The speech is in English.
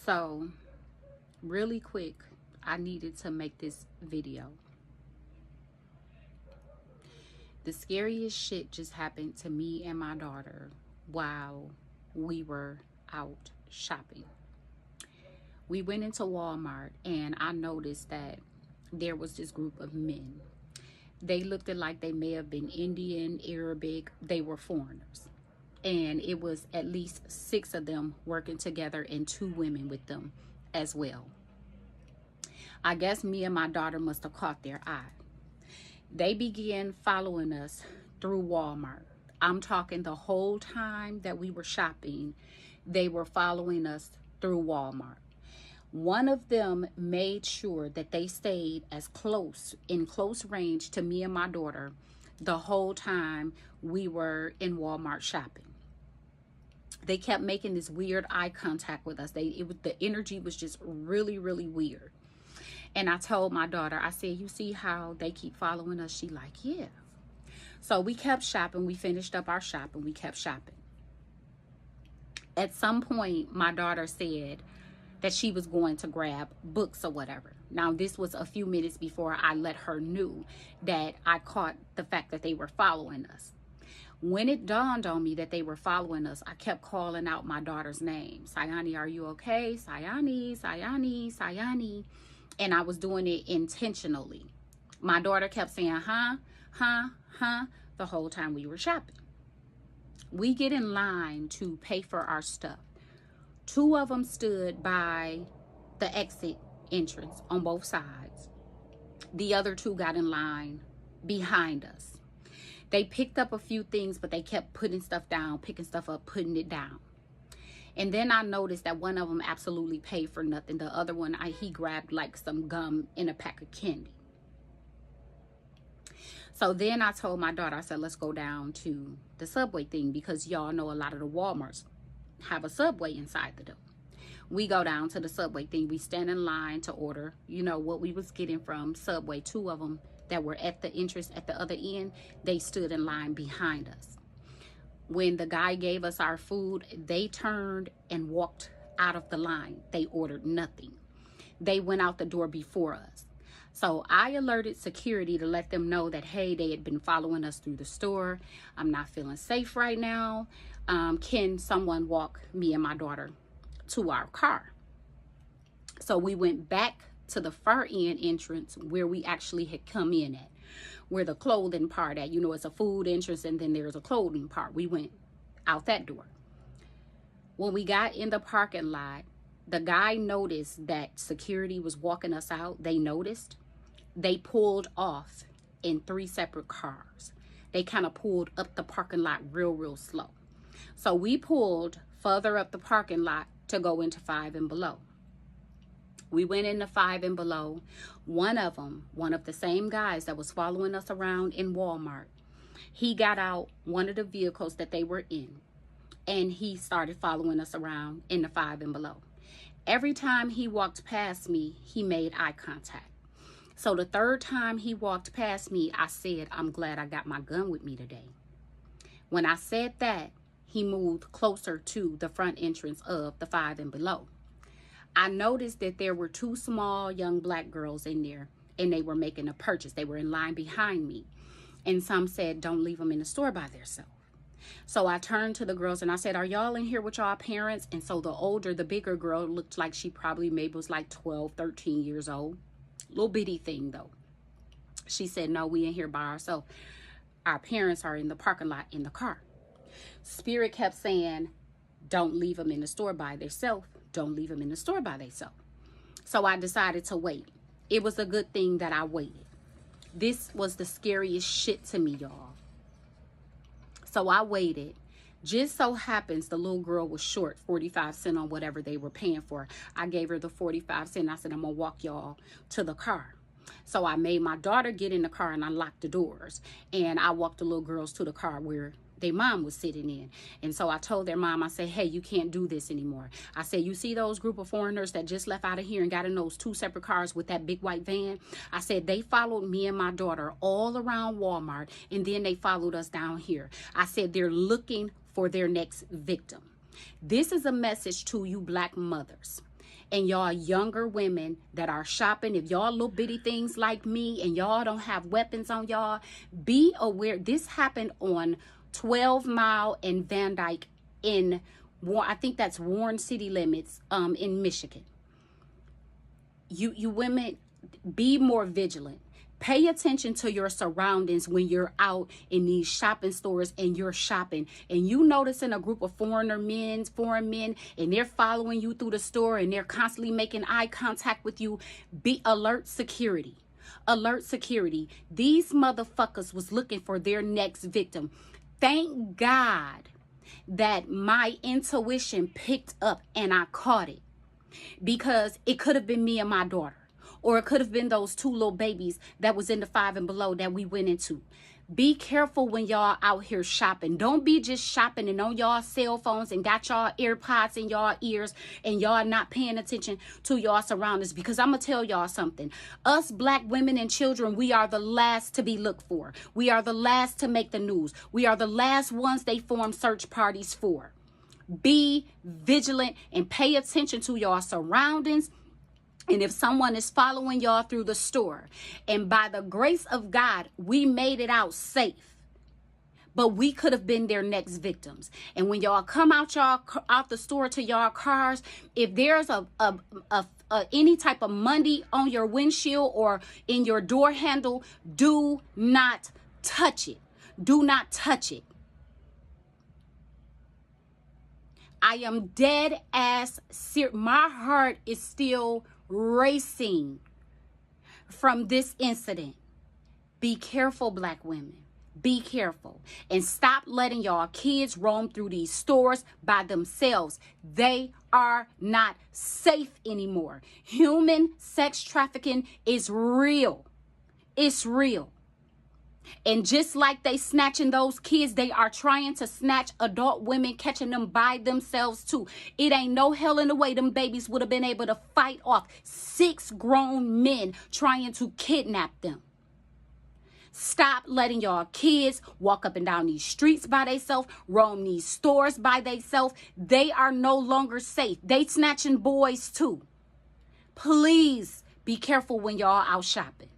So, really quick, I needed to make this video. The scariest shit just happened to me and my daughter while we were out shopping. We went into Walmart and I noticed that there was this group of men. They looked like they may have been Indian, Arabic, they were foreigners. And it was at least 6 of them working together and 2 women with them as well. I guess me and my daughter must have caught their eye. They began following us through Walmart. I'm talking the whole time that we were shopping, they were following us through Walmart. One of them made sure that they stayed in close range to me and my daughter the whole time we were in Walmart shopping. They kept making this weird eye contact with us. The energy was just really, really weird. And I told my daughter, I said, you see how they keep following us? She like, yeah. So we kept shopping. We finished up our shopping. We kept shopping. At some point, my daughter said that she was going to grab books or whatever. Now, this was a few minutes before I let her know that I caught the fact that they were following us. When it dawned on me that they were following us, I kept calling out my daughter's name. Sayani, are you okay? Sayani, Sayani, Sayani. And I was doing it intentionally. My daughter kept saying, huh, huh, huh, the whole time we were shopping. We get in line to pay for our stuff. 2 of them stood by the exit entrance on both sides. The other 2 got in line behind us. They picked up a few things, but they kept putting stuff down, picking stuff up, putting it down. And then I noticed that one of them absolutely paid for nothing. The other one, he grabbed like some gum and a pack of candy. So then I told my daughter, I said, let's go down to the Subway thing, because y'all know a lot of the Walmarts have a Subway inside the door. We go down to the Subway thing. We stand in line to order, what we was getting from Subway. 2 of them that were at the entrance at the other end, they stood in line behind us. When the guy gave us our food, they turned and walked out of the line. They ordered nothing. They went out the door before us. So I alerted security to let them know that, hey, they had been following us through the store. I'm not feeling safe right now. Can someone walk me and my daughter to our car? So we went back to the far end entrance where we actually had come in at, where the clothing part at, it's a food entrance and then there's a clothing part. We went out that door. When we got in the parking lot, the guy noticed that security was walking us out. They noticed. They pulled off in 3 separate cars. They kind of pulled up the parking lot real slow. So we pulled further up the parking lot to go into 5 and below. We went into 5 and below. One of the same guys that was following us around in Walmart, he got out one of the vehicles that they were in, and he started following us around in the 5 and below. Every time he walked past me, he made eye contact. So the 3rd time he walked past me, I said, I'm glad I got my gun with me today. When I said that, he moved closer to the front entrance of the 5 and below. I noticed that there were 2 small young black girls in there, and they were making a purchase. They were in line behind me. And some said, don't leave them in the store by themselves. So I turned to the girls and I said, are y'all in here with y'all parents? And so the bigger girl looked like she probably maybe was like 12, 13 years old. Little bitty thing though. She said, no, we in here by ourselves. Our parents are in the parking lot in the car. Spirit kept saying, don't leave them in the store by themselves. Don't leave them in the store by themselves. So I decided to wait. It was a good thing that I waited. This was the scariest shit to me, y'all. So I waited. Just so happens the little girl was short 45 cents on whatever they were paying for. I gave her the 45 cents. I said, I'm going to walk y'all to the car. So I made my daughter get in the car and I locked the doors. And I walked the little girls to the car where their mom was sitting in. And so I told their mom, I said, hey, you can't do this anymore. I said, you see those group of foreigners that just left out of here and got in those 2 separate cars with that big white van? I said, they followed me and my daughter all around Walmart, and then they followed us down here. I said, they're looking for their next victim. This is a message to you black mothers. And y'all younger women that are shopping, if y'all little bitty things like me and y'all don't have weapons on y'all, be aware. This happened on 12 Mile and Van Dyke in, I think that's Warren City Limits in Michigan. You women, be more vigilant. Pay attention to your surroundings when you're out in these shopping stores and you're shopping and you noticing a group of foreign men, and they're following you through the store and they're constantly making eye contact with you. Be alert security. Alert security. These motherfuckers was looking for their next victim. Thank God that my intuition picked up and I caught it, because it could have been me and my daughter. Or it could have been those two little babies that was in the 5 and below that we went into. Be careful when y'all out here shopping. Don't be just shopping and on y'all cell phones and got y'all AirPods in y'all ears and y'all not paying attention to y'all surroundings. Because I'm going to tell y'all something. Us black women and children, we are the last to be looked for. We are the last to make the news. We are the last ones they form search parties for. Be vigilant and pay attention to y'all surroundings. And if someone is following y'all through the store, and by the grace of God, we made it out safe, but we could have been their next victims. And when y'all come out the store to y'all cars, if there's any type of money on your windshield or in your door handle, do not touch it. Do not touch it. I am dead ass serious. My heart is still racing from this incident. Be careful, black women. Be careful. And stop letting y'all kids roam through these stores by themselves. They are not safe anymore. Human sex trafficking is real. It's real. And just like they snatching those kids, they are trying to snatch adult women, catching them by themselves too. It ain't no hell in the way them babies would have been able to fight off 6 grown men trying to kidnap them. Stop letting y'all kids walk up and down these streets by themselves, roam these stores by themselves. They are no longer safe. They snatching boys too. Please be careful when y'all out shopping.